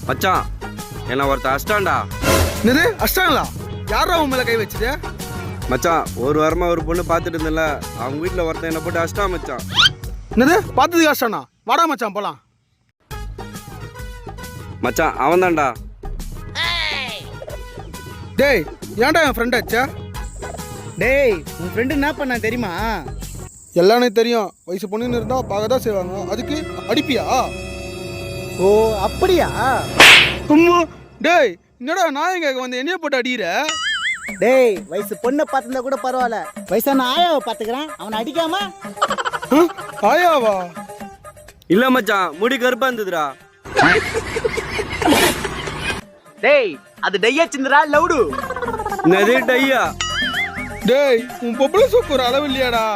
மச்சான் என்ன ஒருத்தன் அஷ்டாண்டா. என்னது அஷ்டாங்களா? யாரா உன் மேல கை வச்சுது? மச்சான் ஒரு வாரமா ஒரு பொண்ணு பார்த்துட்டு இருந்தல, அவங்க வீட்டில் ஒருத்தன் என்ன போட்டு அஷ்டா மச்சான். என்னது பார்த்ததுக்கு அஷ்டானா? வாடா மச்சான் போலாம். மச்சான் அவன் தான்டா. டேய் ஏன்டா என் ஃப்ரெண்ட் ஆச்சா? டேய் உன் ஃப்ரெண்டு என்ன பண்ணா தெரியுமா? எல்லாம் எனக்கு தெரியும். வயசு பொண்ணுன்னு இருந்தா பார்க்க தான் செய்வாங்க. அதுக்கு அடிப்பியா? ஓ அப்படியா? அம்மா டேய் என்னடா நான் எங்க வந்து என்னைய போட்டு அடிக்கிற? டேய் வயசு பொண்ணை பார்த்துருந்தா கூட பரவாயில்ல, வயசான ஆயாவை பார்த்துக்கிறான், அவனை அடிக்காம. ஆயாவா? இல்ல மச்சான் முடி கருப்பா இருந்ததுடா. டேய் அது டையா சிந்தரா லவுடு. என்னது டையா? டேய் உன் பொம்பளை சோக்கு ஒரு அளவு இல்லையாடா?